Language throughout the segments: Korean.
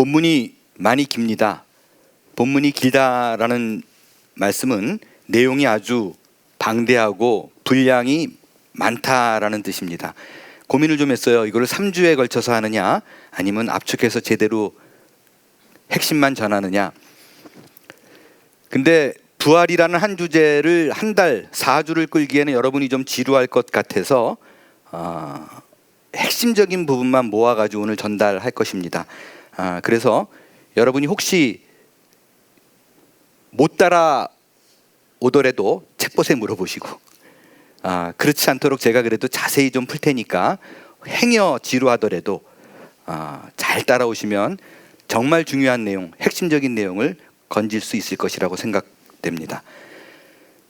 본문이 많이 깁니다. 본문이 길다라는 말씀은 내용이 아주 방대하고 분량이 많다라는 뜻입니다. 고민을 좀 했어요. 이걸 3주에 걸쳐서 하느냐 아니면 압축해서 제대로 핵심만 전하느냐. 근데 부활이라는 한 주제를 한 달 4주를 끌기에는 여러분이 좀 지루할 것 같아서 핵심적인 부분만 모아가지고 오늘 전달할 것입니다. 그래서 여러분이 혹시 못 따라오더라도 책봇에 물어보시고 그렇지 않도록 제가 그래도 자세히 좀 풀 테니까 행여 지루하더라도 잘 따라오시면 정말 중요한 내용, 핵심적인 내용을 건질 수 있을 것이라고 생각됩니다.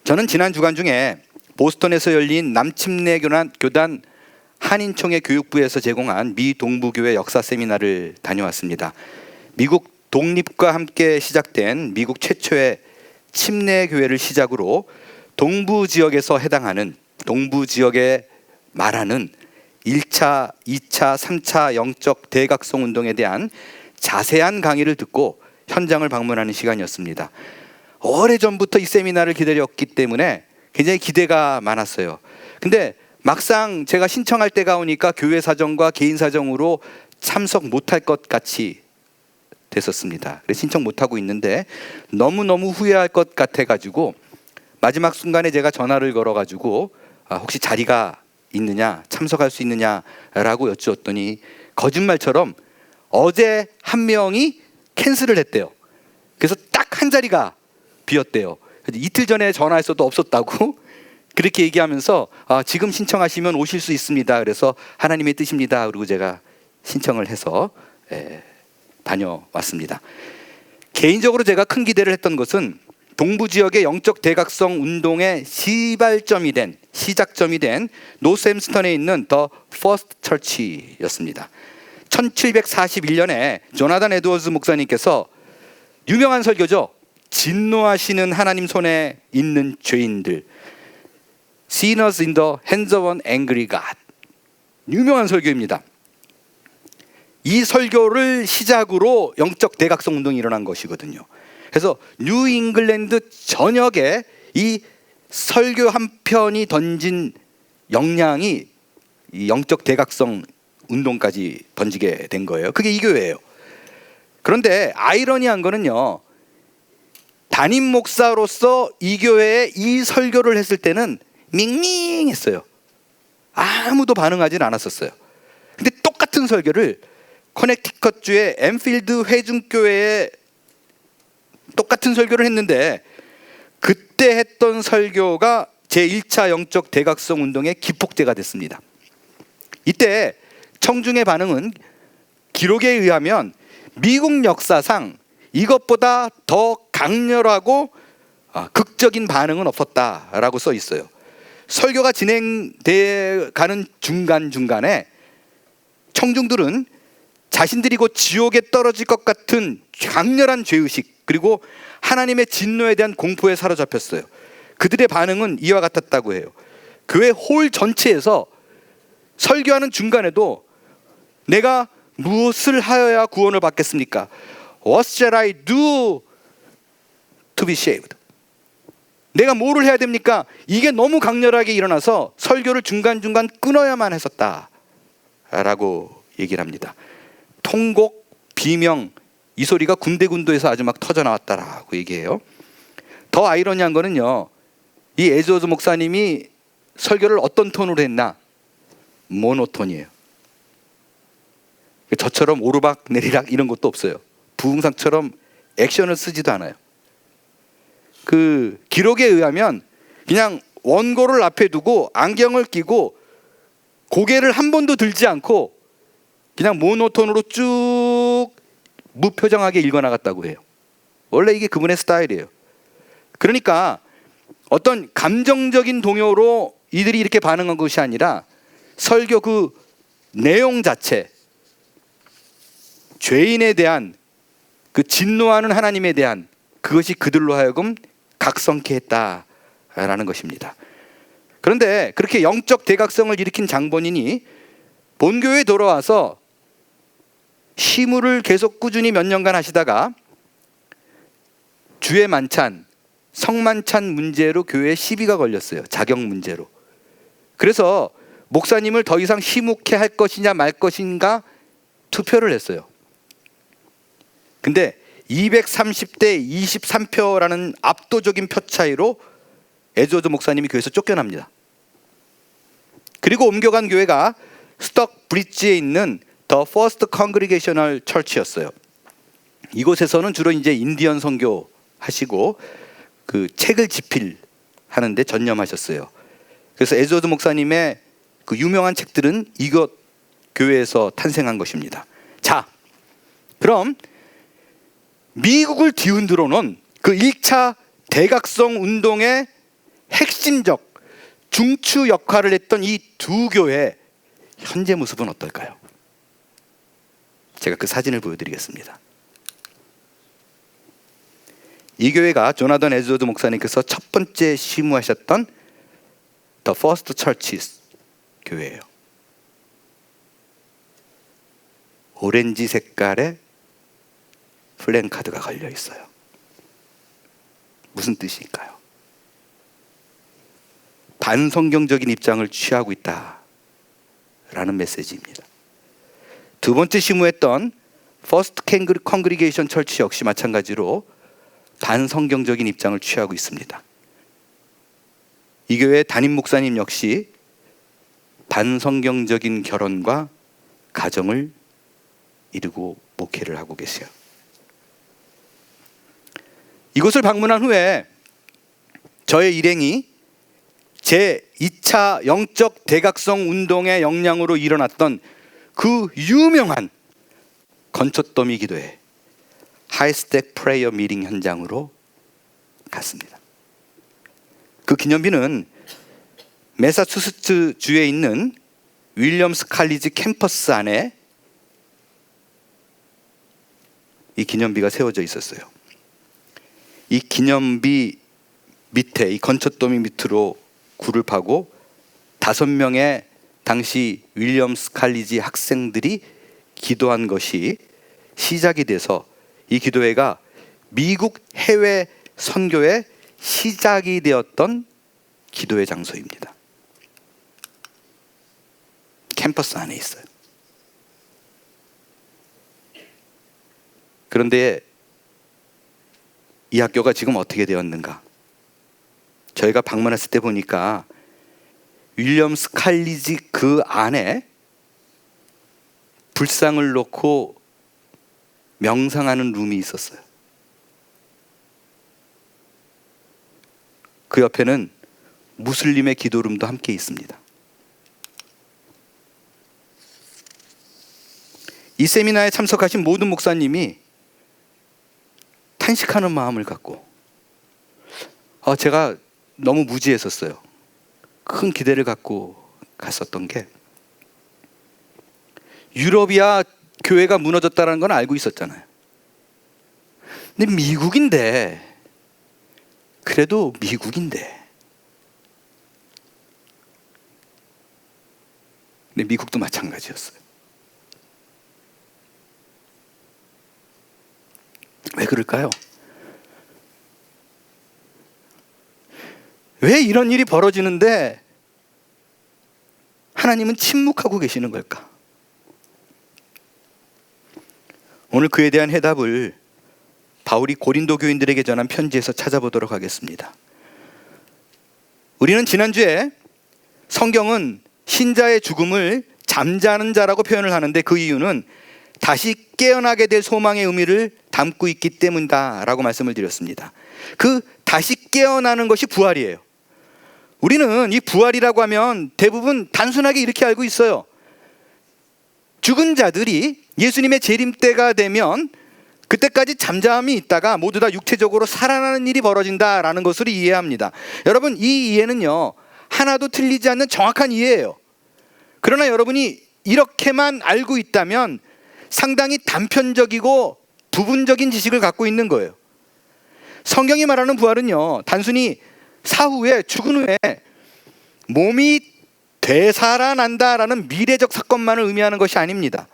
저는 지난 주간 중에 보스턴에서 열린 남침내 교단 한인총회 교육부에서 제공한 미 동부교회 역사 세미나를 다녀왔습니다. 미국 독립과 함께 시작된 미국 최초의 침례교회를 시작으로 동부 지역에서 해당하는 동부 지역에 말하는 1차, 2차, 3차 영적 대각성 운동에 대한 자세한 강의를 듣고 현장을 방문하는 시간이었습니다. 오래전부터 이 세미나를 기다렸기 때문에 굉장히 기대가 많았어요. 근데 막상 제가 신청할 때가 오니까 교회 사정과 개인 사정으로 참석 못할 것 같이 됐었습니다. 그래서 신청 못하고 있는데 너무너무 후회할 것 같아가지고 마지막 순간에 제가 전화를 걸어가지고 혹시 자리가 있느냐, 참석할 수 있느냐라고 여쭈었더니 거짓말처럼 어제 한 명이 캔슬을 했대요. 그래서 딱 한 자리가 비었대요. 이틀 전에 전화했어도 없었다고 그렇게 얘기하면서 지금 신청하시면 오실 수 있습니다. 그래서 하나님의 뜻입니다. 그리고 제가 신청을 해서 다녀왔습니다. 개인적으로 제가 큰 기대를 했던 것은 동부 지역의 영적 대각성 운동의 시작점이 된 노샘스턴에 있는 더 퍼스트 처치였습니다. 1741년에 조나단 에드워즈 목사님께서 유명한 설교죠. 진노하시는 하나님 손에 있는 죄인들, Sinners in the hands of an angry God. 유명한 설교입니다. 이 설교를 시작으로 영적 대각성 운동이 일어난 것이거든요. 그래서 뉴 잉글랜드 전역에 이 설교 한 편이 던진 영향이 이 영적 대각성 운동까지 던지게 된 거예요. 그게 이 교회예요. 그런데 아이러니한 거는요, 담임 목사로서 이 교회에 이 설교를 했을 때는 밍밍했어요. 아무도 반응하진 않았었어요. 근데 똑같은 설교를 커넥티컷주의 엠필드 회중교회에 똑같은 설교를 했는데 그때 했던 설교가 제1차 영적 대각성 운동의 기폭제가 됐습니다. 이때 청중의 반응은 기록에 의하면 미국 역사상 이것보다 더 강렬하고 극적인 반응은 없었다라고 써 있어요. 설교가 진행돼 가는 중간중간에 청중들은 자신들이 곧 지옥에 떨어질 것 같은 강렬한 죄의식 그리고 하나님의 진노에 대한 공포에 사로잡혔어요. 그들의 반응은 이와 같았다고 해요. 교회 홀 전체에서 설교하는 중간에도 내가 무엇을 하여야 구원을 받겠습니까? What shall I do to be saved? 내가 뭐를 해야 됩니까? 이게 너무 강렬하게 일어나서 설교를 중간중간 끊어야만 했었다라고 얘기를 합니다. 통곡, 비명, 이 소리가 군데군데에서 아주 막 터져 나왔다라고 얘기해요. 더 아이러니한 거는요, 이 에즈워즈 목사님이 설교를 어떤 톤으로 했나? 모노톤이에요. 저처럼 오르락 내리락 이런 것도 없어요. 부흥상처럼 액션을 쓰지도 않아요. 그 기록에 의하면 그냥 원고를 앞에 두고 안경을 끼고 고개를 한 번도 들지 않고 그냥 모노톤으로 쭉 무표정하게 읽어나갔다고 해요. 원래 이게 그분의 스타일이에요. 그러니까 어떤 감정적인 동요로 이들이 이렇게 반응한 것이 아니라 설교 그 내용 자체, 죄인에 대한 그 진노하는 하나님에 대한 그것이 그들로 하여금 각성케 했다라는 것입니다. 그런데 그렇게 영적 대각성을 일으킨 장본인이 본교회에 돌아와서 시무를 계속 꾸준히 몇 년간 하시다가 주의 만찬, 성만찬 문제로 교회에 시비가 걸렸어요. 자격 문제로. 그래서 목사님을 더 이상 시묵해 할 것이냐 말 것인가 투표를 했어요. 근데 230대 23표라는 압도적인 표 차이로 에드워드 목사님이 교회에서 쫓겨납니다. 그리고 옮겨간 교회가 스톡 브릿지에 있는 The First Congregational Church였어요. 이곳에서는 주로 이제 인디언 선교 하시고 그 책을 집필하는데 전념하셨어요. 그래서 에드워드 목사님의 그 유명한 책들은 이곳 교회에서 탄생한 것입니다. 자, 그럼 미국을 뒤흔들어 놓은 그 1차 대각성 운동의 핵심적 중추 역할을 했던 이 두 교회의 현재 모습은 어떨까요? 제가 그 사진을 보여드리겠습니다. 이 교회가 조나단 에드워드 목사님께서 첫 번째 시무하셨던 The First Churches 교회예요. 오렌지 색깔의 플랜카드가 걸려 있어요. 무슨 뜻일까요? 반성경적인 입장을 취하고 있다라는 메시지입니다. 두 번째 시무했던 First Congregation Church 역시 마찬가지로 반성경적인 입장을 취하고 있습니다. 이 교회 담임 목사님 역시 반성경적인 결혼과 가정을 이루고 목회를 하고 계세요. 이곳을 방문한 후에 저의 일행이 제2차 영적 대각성 운동의 영향으로 일어났던 그 유명한 건초더미 기도회 하이스택 프레이어 미팅 현장으로 갔습니다. 그 기념비는 매사추세츠 주에 있는 윌리엄스 칼리지 캠퍼스 안에 이 기념비가 세워져 있었어요. 이 기념비 밑에 이 건초더미 밑으로 굴을 파고 5명의 당시 윌리엄스 칼리지 학생들이 기도한 것이 시작이 돼서 이 기도회가 미국 해외 선교의 시작이 되었던 기도회 장소입니다. 캠퍼스 안에 있어요. 그런데 이 학교가 지금 어떻게 되었는가? 저희가 방문했을 때 보니까 윌리엄스 칼리지 그 안에 불상을 놓고 명상하는 룸이 있었어요. 그 옆에는 무슬림의 기도룸도 함께 있습니다. 이 세미나에 참석하신 모든 목사님이 탄식하는 마음을 갖고 제가 너무 무지했었어요. 큰 기대를 갖고 갔었던 게 유럽이야 교회가 무너졌다는 건 알고 있었잖아요. 근데 미국인데 그래도 미국인데 근데 미국도 마찬가지였어요. 왜 그럴까요? 왜 이런 일이 벌어지는데 하나님은 침묵하고 계시는 걸까? 오늘 그에 대한 해답을 바울이 고린도 교인들에게 전한 편지에서 찾아보도록 하겠습니다. 우리는 지난주에 성경은 신자의 죽음을 잠자는 자라고 표현을 하는데 그 이유는 다시 깨어나게 될 소망의 의미를 담고 있기 때문이다 라고 말씀을 드렸습니다. 그 다시 깨어나는 것이 부활이에요. 우리는 이 부활이라고 하면 대부분 단순하게 이렇게 알고 있어요. 죽은 자들이 예수님의 재림 때가 되면 그때까지 잠잠히 있다가 모두 다 육체적으로 살아나는 일이 벌어진다라는 것으로 이해합니다. 여러분, 이 이해는요 하나도 틀리지 않는 정확한 이해예요. 그러나 여러분이 이렇게만 알고 있다면 상당히 단편적이고 부분적인 지식을 갖고 있는 거예요. 성경이 말하는 부활은요 단순히 사후에 죽은 후에 몸이 되살아난다라는 미래적 사건만을 의미하는 것이 아닙니다.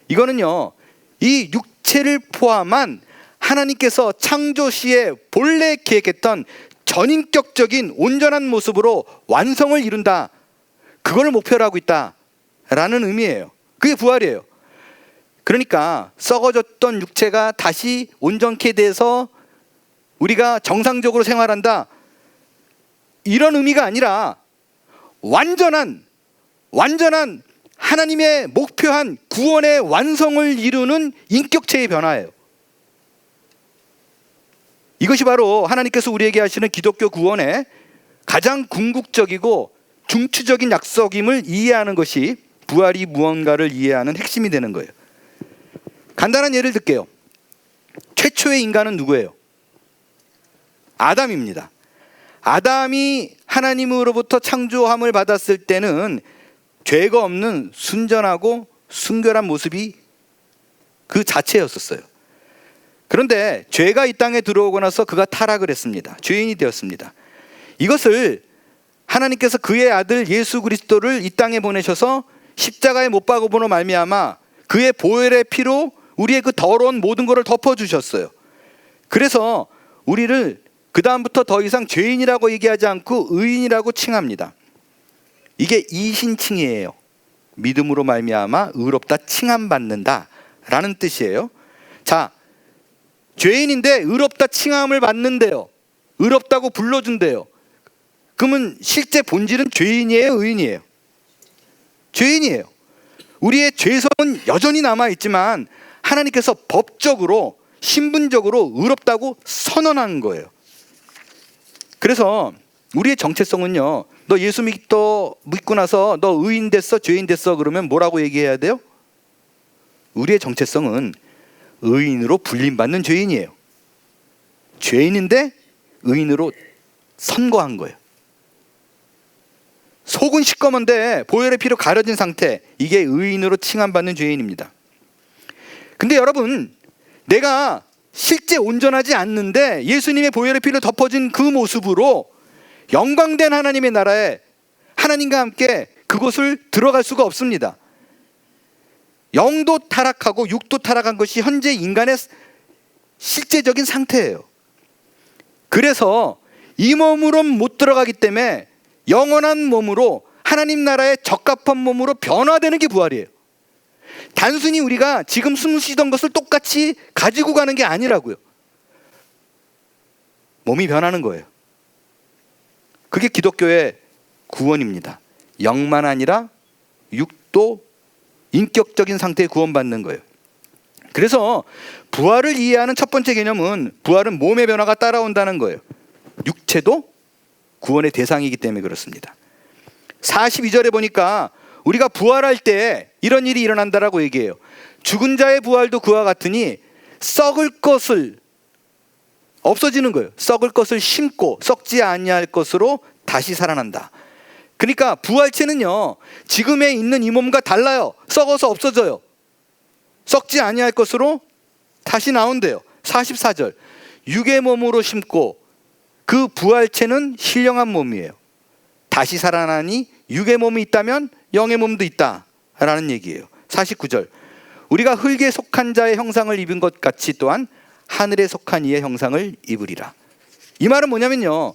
이거는요 이 육체를 포함한 하나님께서 창조 시에 본래 계획했던 전인격적인 온전한 모습으로 완성을 이룬다. 그걸 목표로 하고 있다라는 의미예요. 그게 부활이에요. 그러니까 썩어졌던 육체가 다시 온전케 돼서 우리가 정상적으로 생활한다, 이런 의미가 아니라 완전한 하나님의 목표한 구원의 완성을 이루는 인격체의 변화예요. 이것이 바로 하나님께서 우리에게 하시는 기독교 구원의 가장 궁극적이고 중추적인 약속임을 이해하는 것이 부활이 무언가를 이해하는 핵심이 되는 거예요. 간단한 예를 들게요. 최초의 인간은 누구예요? 아담입니다. 아담이 하나님으로부터 창조함을 받았을 때는 죄가 없는 순전하고 순결한 모습이 그 자체였었어요. 그런데 죄가 이 땅에 들어오고 나서 그가 타락을 했습니다. 죄인이 되었습니다. 이것을 하나님께서 그의 아들 예수 그리스도를 이 땅에 보내셔서 십자가에 못 박음으로 말미암아 그의 보혈의 피로 우리의 그 더러운 모든 것을 덮어주셨어요. 그래서 우리를 그 다음부터 더 이상 죄인이라고 얘기하지 않고 의인이라고 칭합니다. 이게 이신칭이에요. 믿음으로 말미암아 의롭다 칭함받는다 라는 뜻이에요. 자, 죄인인데 의롭다 칭함을 받는데요, 의롭다고 불러준대요. 그러면 실제 본질은 죄인이에요, 의인이에요? 죄인이에요. 우리의 죄성은 여전히 남아있지만 하나님께서 법적으로 신분적으로 의롭다고 선언한 거예요. 그래서 우리의 정체성은요, 너 예수 믿고 나서 너 의인 됐어, 죄인 됐어, 그러면 뭐라고 얘기해야 돼요? 우리의 정체성은 의인으로 불림받는 죄인이에요. 죄인인데 의인으로 선거한 거예요. 속은 시꺼먼데 보혈의 피로 가려진 상태, 이게 의인으로 칭함받는 죄인입니다. 근데 여러분, 내가 실제 온전하지 않는데 예수님의 보혈의 피로 덮어진 그 모습으로 영광된 하나님의 나라에 하나님과 함께 그곳을 들어갈 수가 없습니다. 영도 타락하고 육도 타락한 것이 현재 인간의 실제적인 상태예요. 그래서 이 몸으로 못 들어가기 때문에 영원한 몸으로 하나님 나라의 적합한 몸으로 변화되는 게 부활이에요. 단순히 우리가 지금 숨 쉬던 것을 똑같이 가지고 가는 게 아니라고요. 몸이 변하는 거예요. 그게 기독교의 구원입니다. 영만 아니라 육도 인격적인 상태에 구원받는 거예요. 그래서 부활을 이해하는 첫 번째 개념은 부활은 몸의 변화가 따라온다는 거예요. 육체도 구원의 대상이기 때문에 그렇습니다. 42절에 보니까 우리가 부활할 때 이런 일이 일어난다라고 얘기해요. 죽은 자의 부활도 그와 같으니 썩을 것을, 없어지는 거예요. 썩을 것을 심고 썩지 아니할 것으로 다시 살아난다. 그러니까 부활체는요, 지금에 있는 이 몸과 달라요. 썩어서 없어져요. 썩지 아니할 것으로 다시 나온대요. 44절, 육의 몸으로 심고 그 부활체는 신령한 몸이에요. 다시 살아나니 육의 몸이 있다면 영의 몸도 있다 라는 얘기예요. 49절, 우리가 흙에 속한 자의 형상을 입은 것 같이 또한 하늘에 속한 이의 형상을 입으리라. 이 말은 뭐냐면요,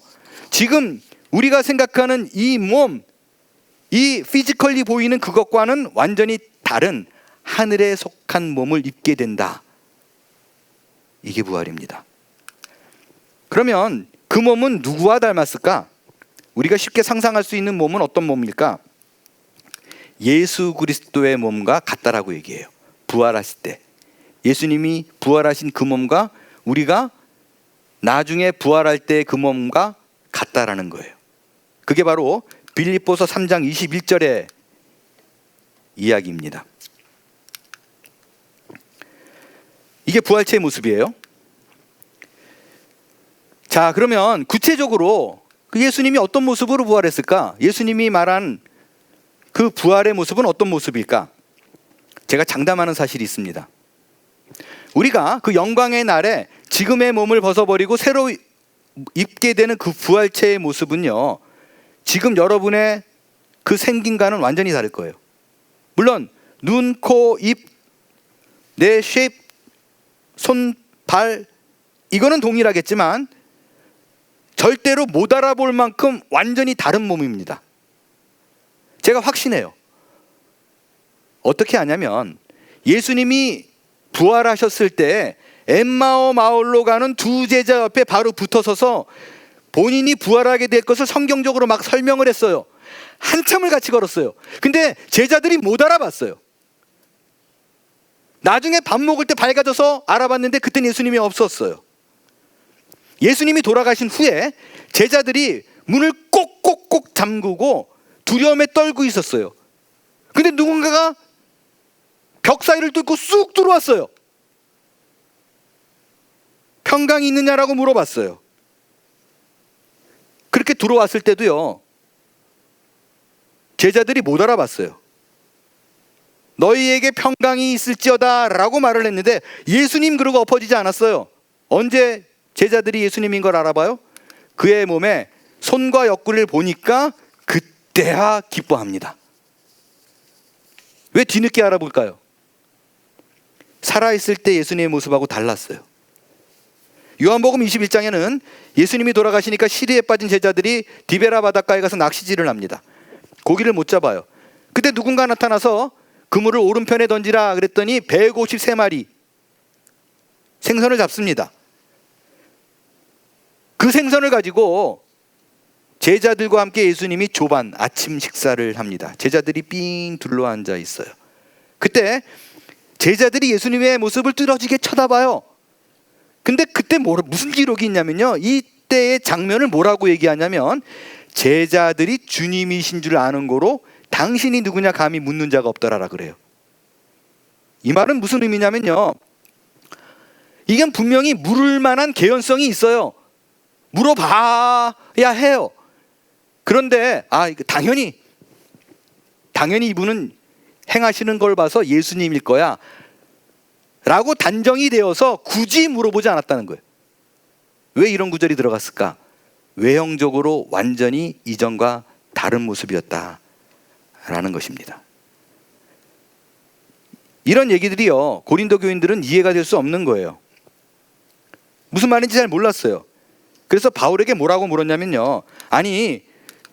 지금 우리가 생각하는 이 몸, 이 피지컬리 보이는 그것과는 완전히 다른 하늘에 속한 몸을 입게 된다. 이게 부활입니다. 그러면 그 몸은 누구와 닮았을까? 우리가 쉽게 상상할 수 있는 몸은 어떤 몸일까? 예수 그리스도의 몸과 같다라고 얘기해요. 부활하실 때 예수님이 부활하신 그 몸과 우리가 나중에 부활할 때 그 몸과 같다라는 거예요. 그게 바로 빌립보서 3장 21절의 이야기입니다. 이게 부활체의 모습이에요. 자, 그러면 구체적으로 그 예수님이 어떤 모습으로 부활했을까? 예수님이 말한 그 부활의 모습은 어떤 모습일까? 제가 장담하는 사실이 있습니다. 우리가 그 영광의 날에 지금의 몸을 벗어버리고 새로 입게 되는 그 부활체의 모습은요, 지금 여러분의 그 생긴과는 완전히 다를 거예요. 물론 눈, 코, 입, 내 쉐입, 손, 발 이거는 동일하겠지만 절대로 못 알아볼 만큼 완전히 다른 몸입니다. 제가 확신해요. 어떻게 하냐면 예수님이 부활하셨을 때 엠마오 마을로 가는 두 제자 옆에 바로 붙어서서 본인이 부활하게 될 것을 성경적으로 막 설명을 했어요. 한참을 같이 걸었어요. 근데 제자들이 못 알아봤어요. 나중에 밥 먹을 때 밝아져서 알아봤는데 그때는 예수님이 없었어요. 예수님이 돌아가신 후에 제자들이 문을 꼭꼭꼭 잠그고 두려움에 떨고 있었어요. 근데 누군가가 벽 사이를 뚫고 쑥 들어왔어요. 평강이 있느냐라고 물어봤어요. 그렇게 들어왔을 때도요, 제자들이 못 알아봤어요. 너희에게 평강이 있을지어다 라고 말을 했는데 예수님 그러고 엎어지지 않았어요. 언제 제자들이 예수님인 걸 알아봐요? 그의 몸에 손과 옆구리를 보니까 그때야 기뻐합니다. 왜 뒤늦게 알아볼까요? 살아있을 때 예수님의 모습하고 달랐어요. 요한복음 21장에는 예수님이 돌아가시니까 시리에 빠진 제자들이 디베라 바닷가에 가서 낚시질을 합니다. 고기를 못 잡아요. 그때 누군가 나타나서 그물을 오른편에 던지라 그랬더니 153마리 생선을 잡습니다. 그 생선을 가지고 제자들과 함께 예수님이 조반 아침 식사를 합니다. 제자들이 삥 둘러앉아 있어요. 그때 제자들이 예수님의 모습을 뚫어지게 쳐다봐요. 근데 그때 무슨 기록이 있냐면요, 이때의 장면을 뭐라고 얘기하냐면 제자들이 주님이신 줄 아는 거로 당신이 누구냐 감히 묻는 자가 없더라라 그래요. 이 말은 무슨 의미냐면요, 이건 분명히 물을 만한 개연성이 있어요. 물어봐야 해요. 그런데 당연히 이분은 행하시는 걸 봐서 예수님일 거야 라고 단정이 되어서 굳이 물어보지 않았다는 거예요. 왜 이런 구절이 들어갔을까? 외형적으로 완전히 이전과 다른 모습이었다라는 것입니다. 이런 얘기들이요, 고린도 교인들은 이해가 될 수 없는 거예요. 무슨 말인지 잘 몰랐어요. 그래서 바울에게 뭐라고 물었냐면요, 아니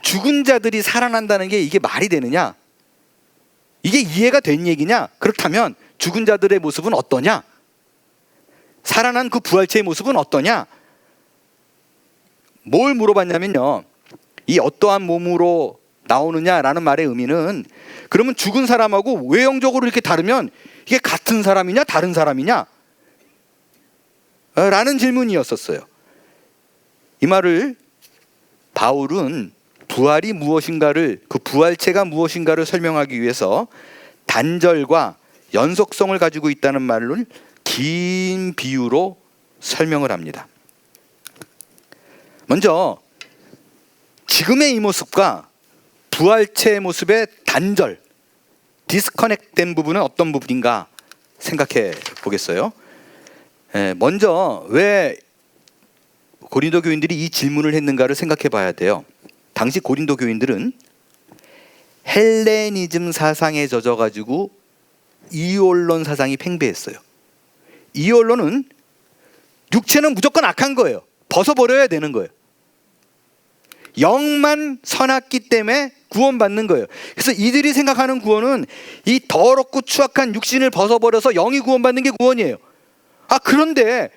죽은 자들이 살아난다는 게 이게 말이 되느냐? 이게 이해가 된 얘기냐? 그렇다면 죽은 자들의 모습은 어떠냐? 살아난 그 부활체의 모습은 어떠냐? 뭘 물어봤냐면요, 이 어떠한 몸으로 나오느냐라는 말의 의미는 그러면 죽은 사람하고 외형적으로 이렇게 다르면 이게 같은 사람이냐 다른 사람이냐? 라는 질문이었었어요. 이 말을 바울은 부활이 무엇인가를, 그 부활체가 무엇인가를 설명하기 위해서 단절과 연속성을 가지고 있다는 말을 긴 비유로 설명을 합니다. 먼저 지금의 이 모습과 부활체의 모습의 단절, 디스커넥된 부분은 어떤 부분인가 생각해 보겠어요. 먼저 왜 고린도 교인들이 이 질문을 했는가를 생각해 봐야 돼요. 당시 고린도 교인들은 헬레니즘 사상에 젖어가지고 이원론 사상이 팽배했어요. 이원론은 육체는 무조건 악한 거예요. 벗어버려야 되는 거예요. 영만 선악기 때문에 구원받는 거예요. 그래서 이들이 생각하는 구원은 이 더럽고 추악한 육신을 벗어버려서 영이 구원받는 게 구원이에요. 그런데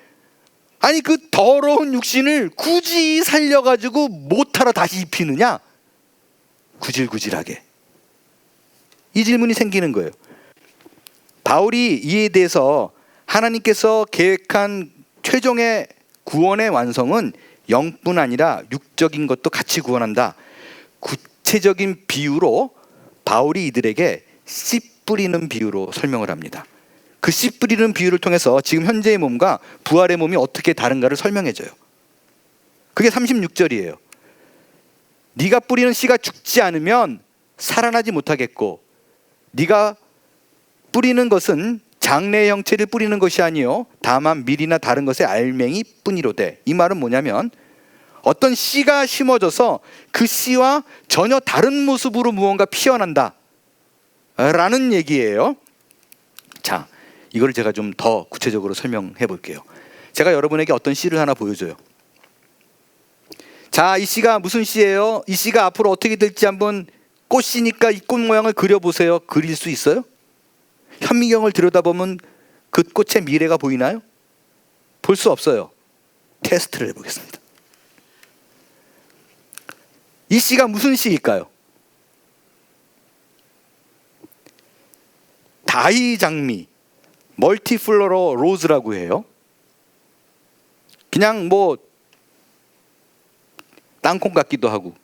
그 더러운 육신을 굳이 살려가지고 못하러 다시 입히느냐? 구질구질하게. 이 질문이 생기는 거예요. 바울이 이에 대해서 하나님께서 계획한 최종의 구원의 완성은 영뿐 아니라 육적인 것도 같이 구원한다. 구체적인 비유로 바울이 이들에게 씨 뿌리는 비유로 설명을 합니다. 그 씨 뿌리는 비유를 통해서 지금 현재의 몸과 부활의 몸이 어떻게 다른가를 설명해줘요. 그게 36절이에요. 네가 뿌리는 씨가 죽지 않으면 살아나지 못하겠고, 네가 뿌리는 것은 장래의 형체를 뿌리는 것이 아니요 다만 밀이나 다른 것의 알맹이 뿐이로되. 이 말은 뭐냐면 어떤 씨가 심어져서 그 씨와 전혀 다른 모습으로 무언가 피어난다 라는 얘기예요. 자, 이걸 제가 좀 더 구체적으로 설명해 볼게요. 제가 여러분에게 어떤 씨를 하나 보여줘요. 자, 이 씨가 무슨 씨예요? 이 씨가 앞으로 어떻게 될지 한번, 꽃씨니까 이 꽃 모양을 그려보세요. 그릴 수 있어요? 현미경을 들여다보면 그 꽃의 미래가 보이나요? 볼 수 없어요. 테스트를 해보겠습니다. 이 씨가 무슨 씨일까요? 다이장미, 멀티플로러 로즈라고 해요. 그냥 뭐 땅콩 같기도 하고.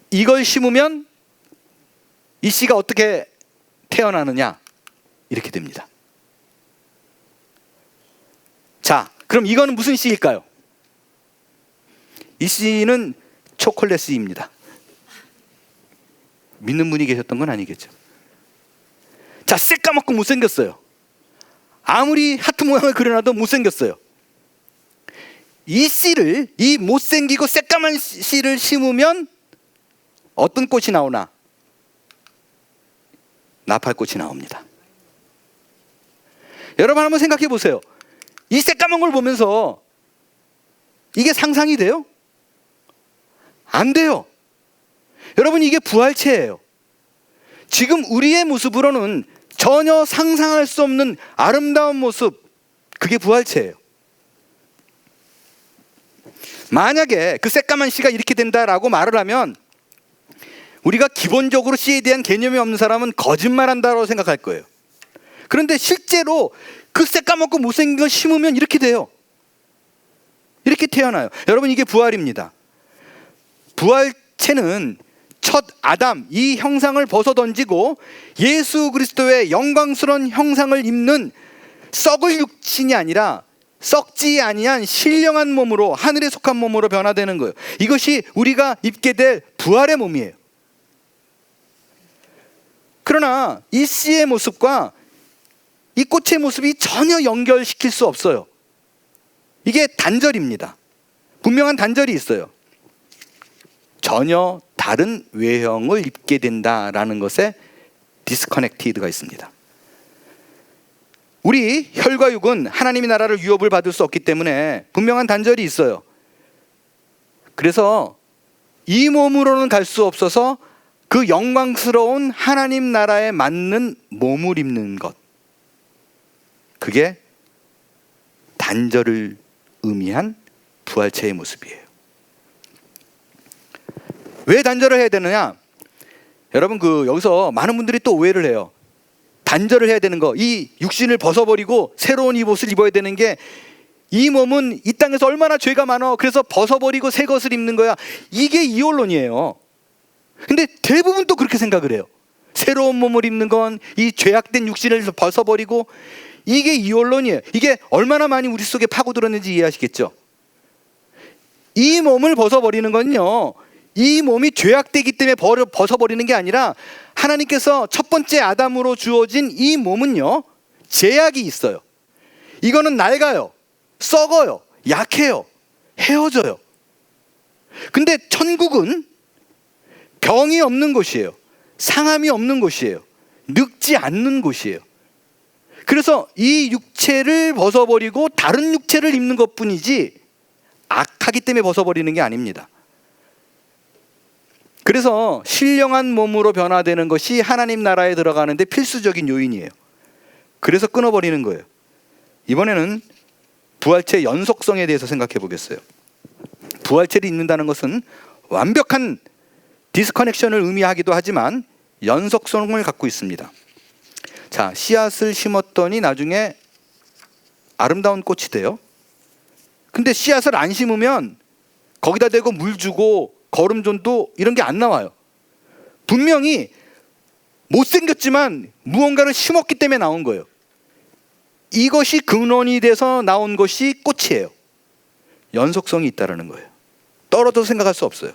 이걸 심으면 이 씨가 어떻게 태어나느냐, 이렇게 됩니다. 자, 그럼 이거는 무슨 씨일까요? 이 씨는 초콜릿 씨입니다. 믿는 분이 계셨던 건 아니겠죠. 자, 새까맣고 못생겼어요. 아무리 하트 모양을 그려놔도 못생겼어요. 이 씨를, 이 못생기고 새까만 씨를 심으면 어떤 꽃이 나오나? 나팔꽃이 나옵니다. 여러분 한번 생각해 보세요. 이 새까만 걸 보면서 이게 상상이 돼요? 안 돼요. 여러분, 이게 부활체예요. 지금 우리의 모습으로는 전혀 상상할 수 없는 아름다운 모습, 그게 부활체예요. 만약에 그 새까만 씨가 이렇게 된다라고 말을 하면 우리가 기본적으로 씨에 대한 개념이 없는 사람은 거짓말한다고 생각할 거예요. 그런데 실제로 그 새까맣고 못생긴 걸 심으면 이렇게 돼요. 이렇게 태어나요. 여러분, 이게 부활입니다. 부활체는 첫 아담, 이 형상을 벗어던지고 예수 그리스도의 영광스러운 형상을 입는 썩을 육신이 아니라 썩지 아니한 신령한 몸으로, 하늘에 속한 몸으로 변화되는 거예요. 이것이 우리가 입게 될 부활의 몸이에요. 그러나 이 씨의 모습과 이 꽃의 모습이 전혀 연결시킬 수 없어요. 이게 단절입니다. 분명한 단절이 있어요. 전혀 다른 외형을 입게 된다라는 것에 디스커넥티드가 있습니다. 우리 혈과 육은 하나님의 나라를 유업을 받을 수 없기 때문에 분명한 단절이 있어요. 그래서 이 몸으로는 갈 수 없어서 그 영광스러운 하나님 나라에 맞는 몸을 입는 것, 그게 단절을 의미한 부활체의 모습이에요. 왜 단절을 해야 되느냐? 여러분, 여기서 많은 분들이 또 오해를 해요. 단절을 해야 되는 거, 이 육신을 벗어버리고 새로운 이 옷을 입어야 되는 게, 이 몸은 이 땅에서 얼마나 죄가 많아, 그래서 벗어버리고 새 것을 입는 거야. 이게 이혼론이에요. 근데 대부분 또 그렇게 생각을 해요. 새로운 몸을 입는 건 이 죄악된 육신을 벗어버리고, 이게 이혼론이에요. 이게 얼마나 많이 우리 속에 파고들었는지 이해하시겠죠? 이 몸을 벗어버리는 건요, 이 몸이 죄악되기 때문에 벗어버리는 게 아니라 하나님께서 첫 번째 아담으로 주어진 이 몸은요, 제약이 있어요. 이거는 낡아요, 썩어요, 약해요, 헤어져요. 근데 천국은 병이 없는 곳이에요. 상함이 없는 곳이에요. 늙지 않는 곳이에요. 그래서 이 육체를 벗어버리고 다른 육체를 입는 것뿐이지 악하기 때문에 벗어버리는 게 아닙니다. 그래서 신령한 몸으로 변화되는 것이 하나님 나라에 들어가는데 필수적인 요인이에요. 그래서 끊어버리는 거예요. 이번에는 부활체의 연속성에 대해서 생각해 보겠어요. 부활체를 입는다는 것은 완벽한 디스커넥션을 의미하기도 하지만 연속성을 갖고 있습니다. 자, 씨앗을 심었더니 나중에 아름다운 꽃이 돼요. 근데 씨앗을 안 심으면 거기다 대고 물 주고 거름존도 이런 게 안 나와요. 분명히 못생겼지만 무언가를 심었기 때문에 나온 거예요. 이것이 근원이 돼서 나온 것이 꽃이에요. 연속성이 있다는 거예요. 떨어져서 생각할 수 없어요.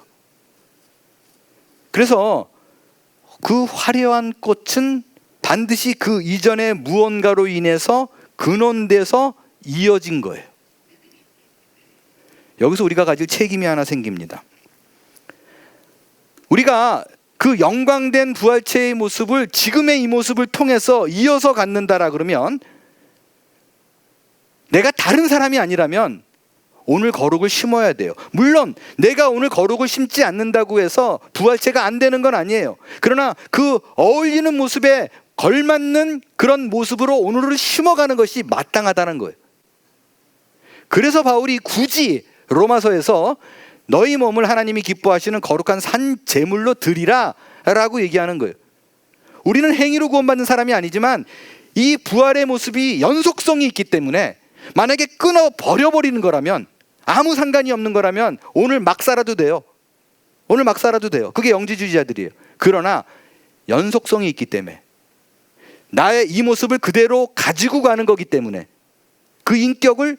그래서 그 화려한 꽃은 반드시 그 이전의 무언가로 인해서 근원돼서 이어진 거예요. 여기서 우리가 가질 책임이 하나 생깁니다. 우리가 그 영광된 부활체의 모습을 지금의 이 모습을 통해서 이어서 갖는다라 그러면, 내가 다른 사람이 아니라면 오늘 거룩을 심어야 돼요. 물론 내가 오늘 거룩을 심지 않는다고 해서 부활체가 안 되는 건 아니에요. 그러나 그 어울리는 모습에 걸맞는 그런 모습으로 오늘을 심어가는 것이 마땅하다는 거예요. 그래서 바울이 굳이 로마서에서 너희 몸을 하나님이 기뻐하시는 거룩한 산 제물로 드리라 라고 얘기하는 거예요. 우리는 행위로 구원받는 사람이 아니지만 이 부활의 모습이 연속성이 있기 때문에 만약에 끊어 버려버리는 거라면, 아무 상관이 없는 거라면 오늘 막 살아도 돼요. 오늘 막 살아도 돼요. 그게 영지주의자들이에요. 그러나 연속성이 있기 때문에, 나의 이 모습을 그대로 가지고 가는 거기 때문에, 그 인격을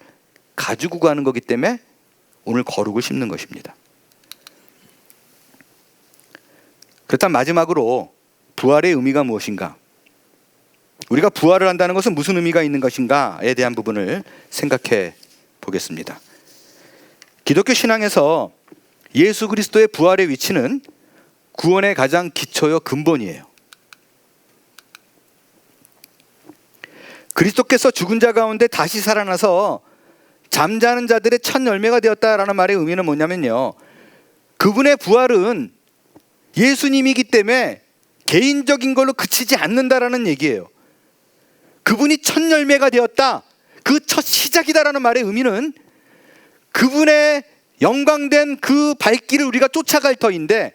가지고 가는 거기 때문에 오늘 거룩을 심는 것입니다. 그렇다면 마지막으로 부활의 의미가 무엇인가? 우리가 부활을 한다는 것은 무슨 의미가 있는 것인가에 대한 부분을 생각해 보겠습니다. 기독교 신앙에서 예수 그리스도의 부활의 위치는 구원의 가장 기초요 근본이에요. 그리스도께서 죽은 자 가운데 다시 살아나서 잠자는 자들의 첫 열매가 되었다라는 말의 의미는 뭐냐면요, 그분의 부활은 예수님이기 때문에 개인적인 걸로 그치지 않는다라는 얘기예요. 그분이 첫 열매가 되었다, 그 첫 시작이다라는 말의 의미는 그분의 영광된 그 발길을 우리가 쫓아갈 터인데,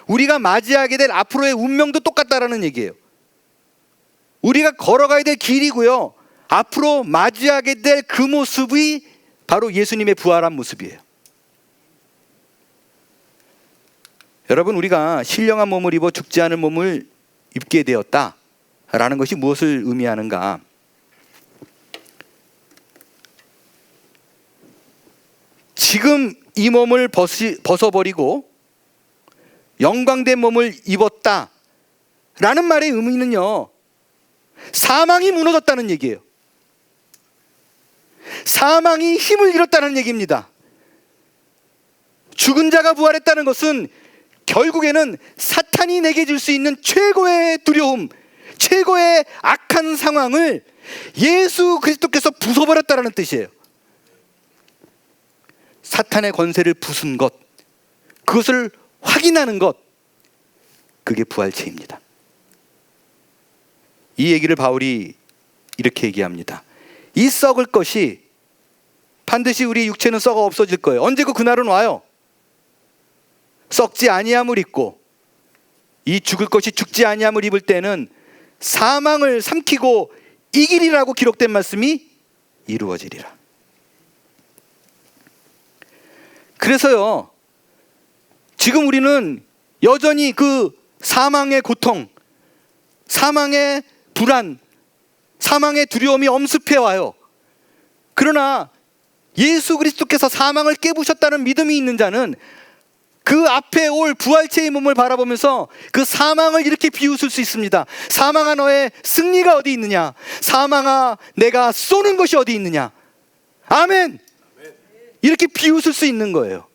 우리가 맞이하게 될 앞으로의 운명도 똑같다라는 얘기예요. 우리가 걸어가야 될 길이고요, 앞으로 맞이하게 될 그 모습이 바로 예수님의 부활한 모습이에요. 여러분, 우리가 신령한 몸을 입어 죽지 않은 몸을 입게 되었다라는 것이 무엇을 의미하는가? 지금 이 몸을 벗어버리고 영광된 몸을 입었다라는 말의 의미는요, 사망이 무너졌다는 얘기예요. 사망이 힘을 잃었다는 얘기입니다. 죽은 자가 부활했다는 것은 결국에는 사탄이 내게 줄 수 있는 최고의 두려움, 최고의 악한 상황을 예수 그리스도께서 부숴버렸다는 뜻이에요. 사탄의 권세를 부순 것, 그것을 확인하는 것, 그게 부활체입니다. 이 얘기를 바울이 이렇게 얘기합니다. 이 썩을 것이, 반드시 우리 육체는 썩어 없어질 거예요. 언제고 그날은 와요. 썩지 아니함을 입고, 이 죽을 것이 죽지 아니함을 입을 때는 사망을 삼키고 이기리라고 기록된 말씀이 이루어지리라. 그래서요, 지금 우리는 여전히 그 사망의 고통, 사망의 불안, 사망의 두려움이 엄습해 와요. 그러나 예수 그리스도께서 사망을 깨부셨다는 믿음이 있는 자는 그 앞에 올 부활체의 몸을 바라보면서 그 사망을 이렇게 비웃을 수 있습니다. 사망아, 너의 승리가 어디 있느냐? 사망아, 내가 쏘는 것이 어디 있느냐? 아멘! 이렇게 비웃을 수 있는 거예요.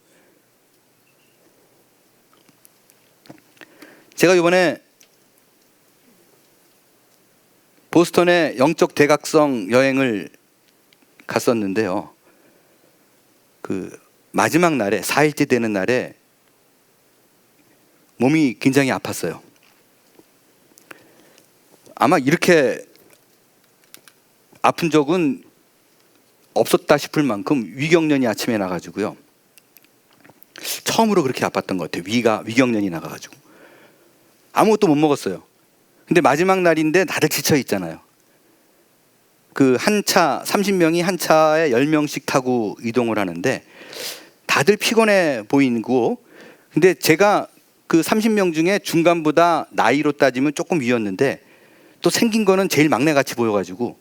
제가 이번에 보스턴에 영적 대각성 여행을 갔었는데요, 그 마지막 날에, 4일째 되는 날에 몸이 굉장히 아팠어요. 아마 이렇게 아픈 적은 없었다 싶을 만큼 위경련이 아침에 나가지고요, 처음으로 그렇게 아팠던 것 같아요. 위경련이 나가가지고 아무것도 못 먹었어요. 근데 마지막 날인데 다들 지쳐 있잖아요. 그 한 차 30명이 한 차에 10명씩 타고 이동을 하는데 다들 피곤해 보이고, 근데 제가 그 30명 중에 중간보다 나이로 따지면 조금 위였는데 또 생긴 거는 제일 막내같이 보여가지고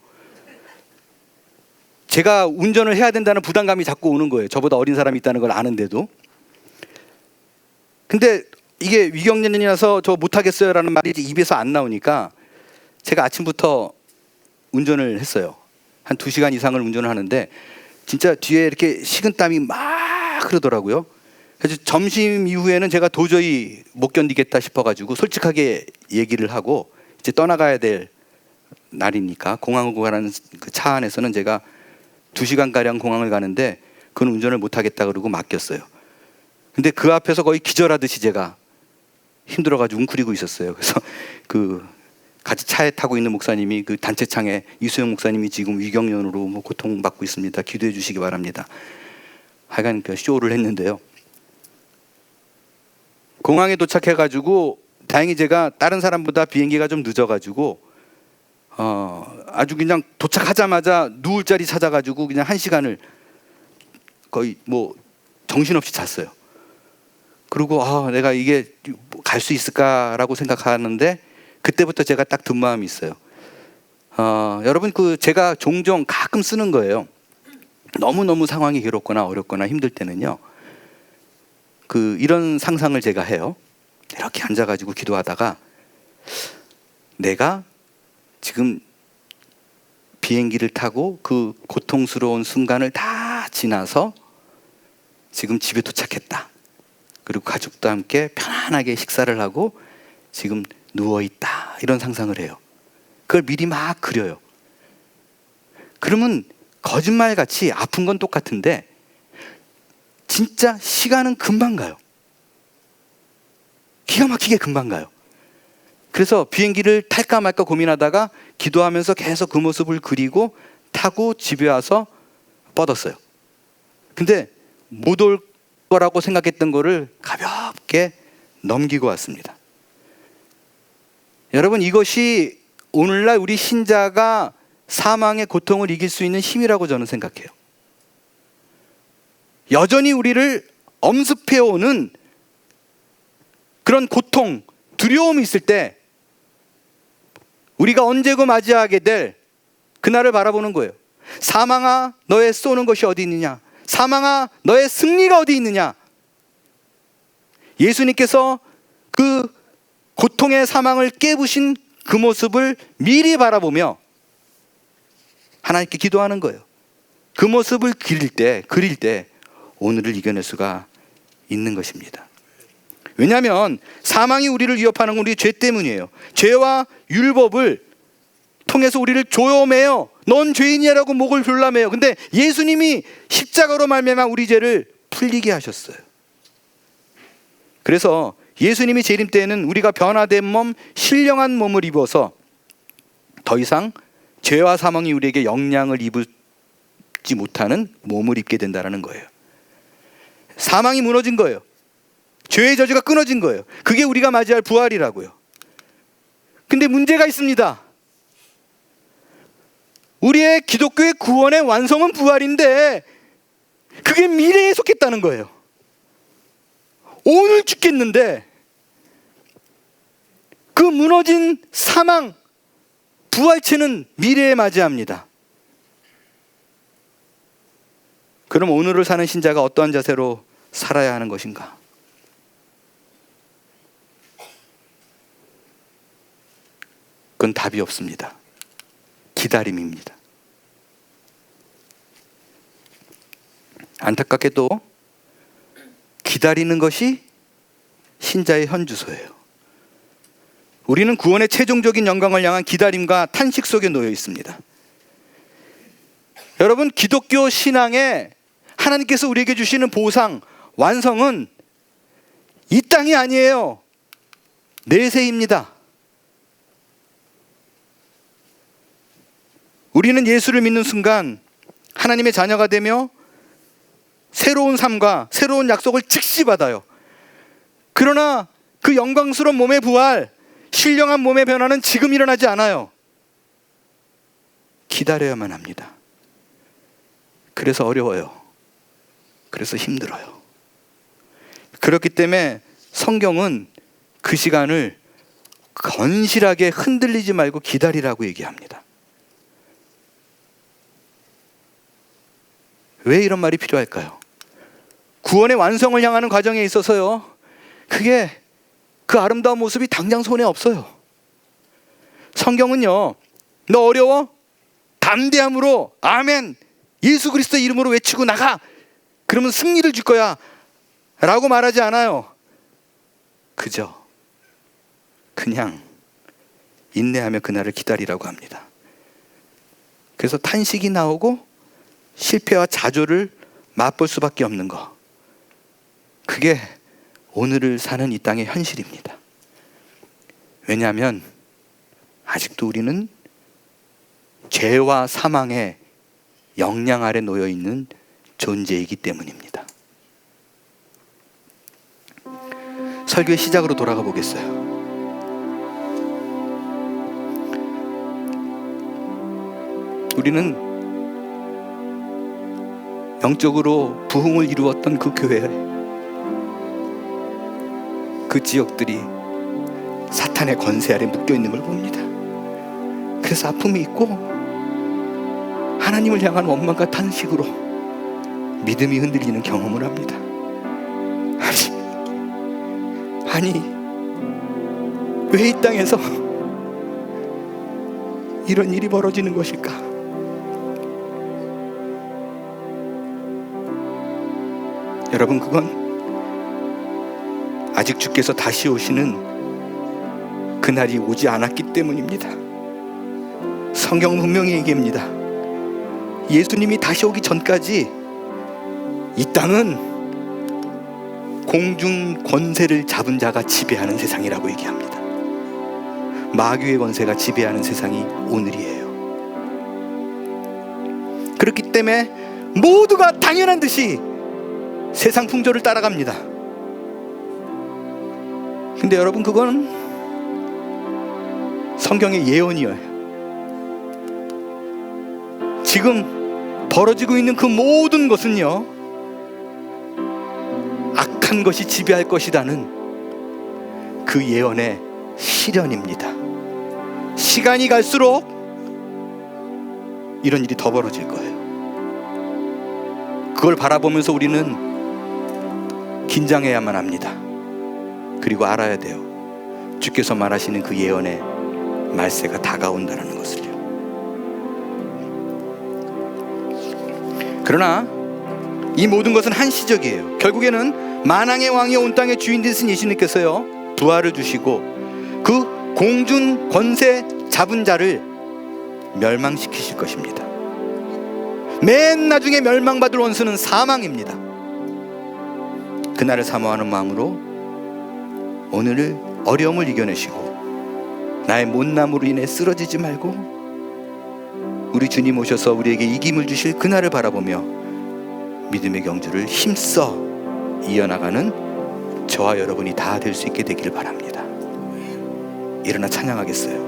제가 운전을 해야 된다는 부담감이 자꾸 오는 거예요. 저보다 어린 사람이 있다는 걸 아는데도. 근데 이게 위경련이라서 저 못하겠어요 라는 말이 입에서 안 나오니까 제가 아침부터 운전을 했어요. 한 2시간 이상을 운전을 하는데 진짜 뒤에 이렇게 식은땀이 막 흐르더라고요. 그래서 점심 이후에는 제가 도저히 못 견디겠다 싶어가지고 솔직하게 얘기를 하고 이제 떠나가야 될 날이니까 공항으로 가는 그 차 안에서는 제가 2시간가량 공항을 가는데 그건 운전을 못하겠다 그러고 맡겼어요. 근데 그 앞에서 거의 기절하듯이 제가 힘들어가지고 웅크리고 있었어요. 그래서 그 같이 차에 타고 있는 목사님이 그 단체창에 이수영 목사님이 지금 위경련으로 뭐 고통받고 있습니다. 기도해 주시기 바랍니다. 하여간 그 쇼를 했는데요. 공항에 도착해가지고 다행히 제가 다른 사람보다 비행기가 좀 늦어가지고 아주 그냥 도착하자마자 누울 자리 찾아가지고 그냥 1시간을 거의 뭐 정신없이 잤어요. 그리고 내가 이게 갈 수 있을까라고 생각하는데 그때부터 제가 딱 든 마음이 있어요. 여러분 그 제가 종종 가끔 쓰는 거예요. 너무너무 상황이 괴롭거나 어렵거나 힘들 때는요. 그 이런 상상을 제가 해요. 이렇게 앉아가지고 기도하다가 내가 지금 비행기를 타고 그 고통스러운 순간을 다 지나서 지금 집에 도착했다. 그리고 가족도 함께 편안하게 식사를 하고 지금 누워있다. 이런 상상을 해요. 그걸 미리 막 그려요. 그러면 거짓말같이 아픈 건 똑같은데 진짜 시간은 금방 가요. 기가 막히게 금방 가요. 그래서 비행기를 탈까 말까 고민하다가 기도하면서 계속 그 모습을 그리고 타고 집에 와서 뻗었어요. 근데 못 올 거라고 생각했던 거를 가볍게 넘기고 왔습니다. 여러분 이것이 오늘날 우리 신자가 사망의 고통을 이길 수 있는 힘이라고 저는 생각해요. 여전히 우리를 엄습해오는 그런 고통, 두려움이 있을 때 우리가 언제고 맞이하게 될 그날을 바라보는 거예요. 사망아 너의 쏘는 것이 어디 있느냐? 사망아 너의 승리가 어디 있느냐? 예수님께서 그 고통의 사망을 깨부신 그 모습을 미리 바라보며 하나님께 기도하는 거예요. 그 모습을 그릴 때 오늘을 이겨낼 수가 있는 것입니다. 왜냐하면 사망이 우리를 위협하는 건 우리 죄 때문이에요. 죄와 율법을 통해서 우리를 조여매요. 넌 죄인이라고 목을 졸라매요. 근데 예수님이 십자가로 말미암아 우리 죄를 풀리게 하셨어요. 그래서 예수님이 재림 때에는 우리가 변화된 몸, 신령한 몸을 입어서 더 이상 죄와 사망이 우리에게 영향을 입지 못하는 몸을 입게 된다는 거예요. 사망이 무너진 거예요. 죄의 저주가 끊어진 거예요. 그게 우리가 맞이할 부활이라고요. 근데 문제가 있습니다. 우리의 기독교의 구원의 완성은 부활인데 그게 미래에 속했다는 거예요. 오늘 죽겠는데 그 무너진 사망, 부활체는 미래에 맞이합니다. 그럼 오늘을 사는 신자가 어떠한 자세로 살아야 하는 것인가? 그건 답이 없습니다. 기다림입니다. 안타깝게도 기다리는 것이 신자의 현주소예요. 우리는 구원의 최종적인 영광을 향한 기다림과 탄식 속에 놓여 있습니다. 여러분, 기독교 신앙에 하나님께서 우리에게 주시는 보상, 완성은 이 땅이 아니에요. 내세입니다. 우리는 예수를 믿는 순간 하나님의 자녀가 되며 새로운 삶과 새로운 약속을 즉시 받아요. 그러나 그 영광스러운 몸의 부활, 신령한 몸의 변화는 지금 일어나지 않아요. 기다려야만 합니다. 그래서 어려워요. 그래서 힘들어요. 그렇기 때문에 성경은 그 시간을 건실하게 흔들리지 말고 기다리라고 얘기합니다. 왜 이런 말이 필요할까요? 구원의 완성을 향하는 과정에 있어서요, 그게 그 아름다운 모습이 당장 손에 없어요. 성경은요, 너 어려워? 담대함으로 아멘, 예수 그리스도 이름으로 외치고 나가. 그러면 승리를 줄 거야 라고 말하지 않아요. 그냥 인내하며 그날을 기다리라고 합니다. 그래서 탄식이 나오고 실패와 좌절을 맛볼 수밖에 없는 거, 그게 오늘을 사는 이 땅의 현실입니다. 왜냐하면 아직도 우리는 죄와 사망의 영향 아래 놓여 있는 존재이기 때문입니다. 설교의 시작으로 돌아가 보겠어요. 우리는 영적으로 부흥을 이루었던 그 교회, 그 지역들이 사탄의 권세 아래 묶여 있는 걸 봅니다. 그래서 아픔이 있고 하나님을 향한 원망과 탄식으로 믿음이 흔들리는 경험을 합니다. 아니 왜 이 땅에서 이런 일이 벌어지는 것일까? 여러분, 그건 아직 주께서 다시 오시는 그날이 오지 않았기 때문입니다. 성경은 분명히 얘기합니다. 예수님이 다시 오기 전까지 이 땅은 공중 권세를 잡은 자가 지배하는 세상이라고 얘기합니다. 마귀의 권세가 지배하는 세상이 오늘이에요. 그렇기 때문에 모두가 당연한 듯이 세상 풍조를 따라갑니다. 근데 여러분, 그건 성경의 예언이에요. 지금 벌어지고 있는 그 모든 것은요, 악한 것이 지배할 것이라는 그 예언의 실현입니다. 시간이 갈수록 이런 일이 더 벌어질 거예요. 그걸 바라보면서 우리는 긴장해야만 합니다. 그리고 알아야 돼요. 주께서 말하시는 그 예언의 말세가 다가온다는 것을요. 그러나 이 모든 것은 한시적이에요. 결국에는 만왕의 왕이 온 땅의 주인 되신 예수님께서요, 부활을 주시고 그 공중 권세 잡은 자를 멸망시키실 것입니다. 맨 나중에 멸망받을 원수는 사망입니다. 그날을 사모하는 마음으로 오늘을 어려움을 이겨내시고 나의 못남으로 인해 쓰러지지 말고 우리 주님 오셔서 우리에게 이김을 주실 그날을 바라보며 믿음의 경주를 힘써 이어나가는 저와 여러분이 다 될 수 있게 되기를 바랍니다. 일어나 찬양하겠어요.